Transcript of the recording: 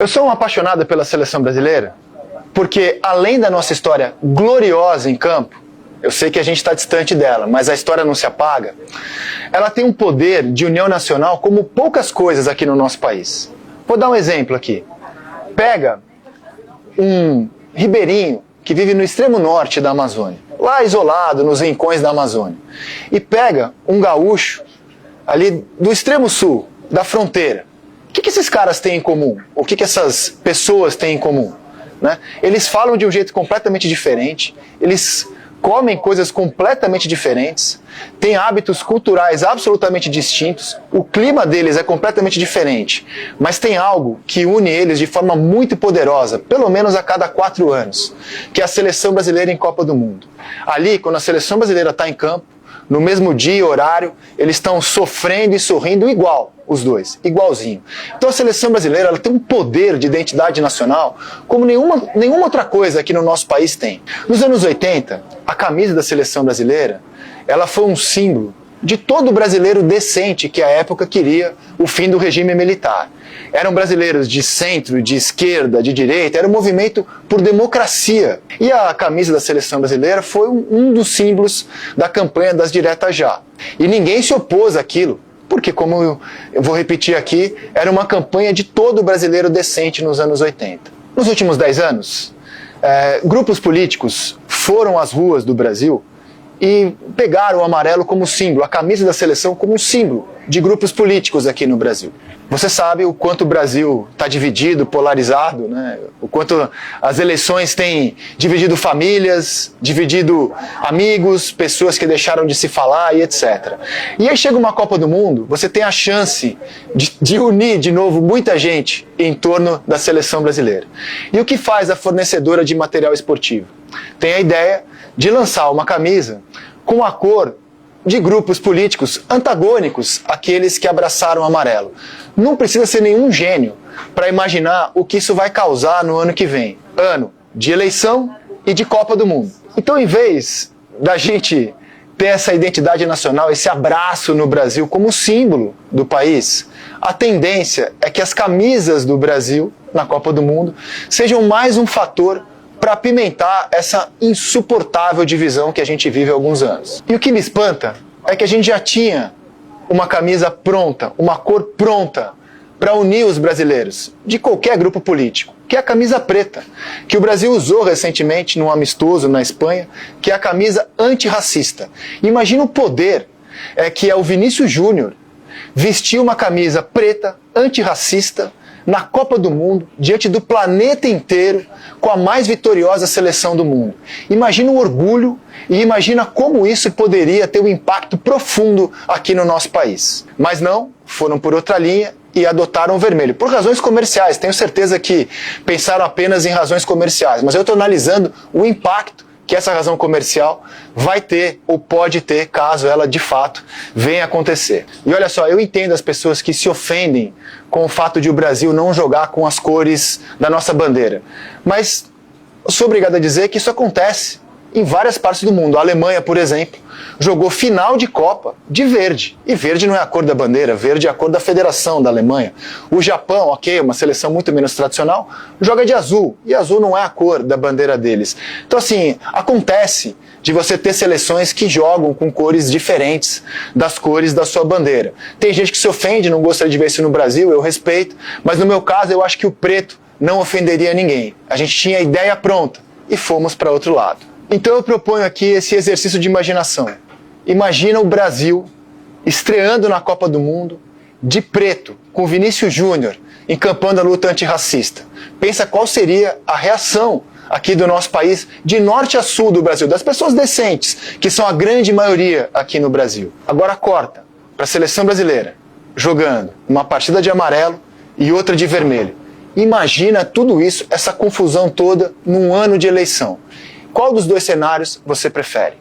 Eu sou um apaixonado pela seleção brasileira porque, além da nossa história gloriosa em campo, eu sei que a gente está distante dela, mas a história não se apaga, ela tem um poder de união nacional como poucas coisas aqui no nosso país. Vou dar um exemplo aqui. Pega um ribeirinho que vive no extremo norte da Amazônia, lá isolado nos rincões da Amazônia, e pega um gaúcho ali do extremo sul, da fronteira. O que esses caras têm em comum? O que essas pessoas têm em comum? Né? Eles falam de um jeito completamente diferente, eles comem coisas completamente diferentes, têm hábitos culturais absolutamente distintos, o clima deles é completamente diferente, mas tem algo que une eles de forma muito poderosa, pelo menos a cada 4 anos, que é a seleção brasileira em Copa do Mundo. Ali, quando a seleção brasileira está em campo, no mesmo dia e horário, eles estão sofrendo e sorrindo igual, os dois, igualzinho. Então a seleção brasileira ela tem um poder de identidade nacional como nenhuma outra coisa aqui no nosso país tem. Nos anos 80, a camisa da seleção brasileira ela foi um símbolo de todo brasileiro decente que à época queria o fim do regime militar. Eram brasileiros de centro, de esquerda, de direita, era um movimento por democracia. E a camisa da seleção brasileira foi um dos símbolos da campanha das diretas já. E ninguém se opôs àquilo, porque, como eu vou repetir aqui, era uma campanha de todo brasileiro decente nos anos 80. Nos últimos 10 anos, grupos políticos foram às ruas do Brasil e pegaram o amarelo como símbolo, a camisa da seleção como um símbolo de grupos políticos aqui no Brasil. Você sabe o quanto o Brasil está dividido, polarizado, né? O quanto as eleições têm dividido famílias, dividido amigos, pessoas que deixaram de se falar e etc. E aí chega uma Copa do Mundo, você tem a chance de unir de novo muita gente em torno da seleção brasileira. E o que faz a fornecedora de material esportivo? Tem a ideia de lançar uma camisa com a cor de grupos políticos antagônicos àqueles que abraçaram o amarelo. Não precisa ser nenhum gênio para imaginar o que isso vai causar no ano que vem. Ano de eleição e de Copa do Mundo. Então, em vez da gente ter essa identidade nacional, esse abraço no Brasil como símbolo do país, a tendência é que as camisas do Brasil na Copa do Mundo sejam mais um fator para apimentar essa insuportável divisão que a gente vive há alguns anos. E o que me espanta é que a gente já tinha uma camisa pronta, uma cor pronta para unir os brasileiros de qualquer grupo político, que é a camisa preta, que o Brasil usou recentemente num amistoso na Espanha, que é a camisa antirracista. Imagina o poder que é o Vinícius Júnior vestir uma camisa preta, antirracista, na Copa do Mundo, diante do planeta inteiro, com a mais vitoriosa seleção do mundo. Imagina o orgulho e imagina como isso poderia ter um impacto profundo aqui no nosso país. Mas não, foram por outra linha e adotaram o vermelho. Por razões comerciais, tenho certeza que pensaram apenas em razões comerciais, mas eu estou analisando o impacto que essa razão comercial vai ter ou pode ter caso ela de fato venha acontecer. E olha só, eu entendo as pessoas que se ofendem com o fato de o Brasil não jogar com as cores da nossa bandeira, mas eu sou obrigado a dizer que isso acontece em várias partes do mundo. A Alemanha, por exemplo, jogou final de Copa de verde. E verde não é a cor da bandeira, verde é a cor da federação da Alemanha. O Japão, ok, uma seleção muito menos tradicional, joga de azul. E azul não é a cor da bandeira deles. Então assim, acontece de você ter seleções que jogam com cores diferentes das cores da sua bandeira. Tem gente que se ofende, não gostaria de ver isso no Brasil, eu respeito, mas no meu caso eu acho que o preto não ofenderia ninguém. A gente tinha a ideia pronta e fomos para outro lado. Então eu proponho aqui esse exercício de imaginação. Imagina o Brasil estreando na Copa do Mundo de preto, com Vinícius Júnior encampando a luta antirracista. Pensa qual seria a reação aqui do nosso país, de norte a sul do Brasil, das pessoas decentes, que são a grande maioria aqui no Brasil. Agora corta para a seleção brasileira, jogando uma partida de amarelo e outra de vermelho. Imagina tudo isso, essa confusão toda num ano de eleição. Qual dos dois cenários você prefere?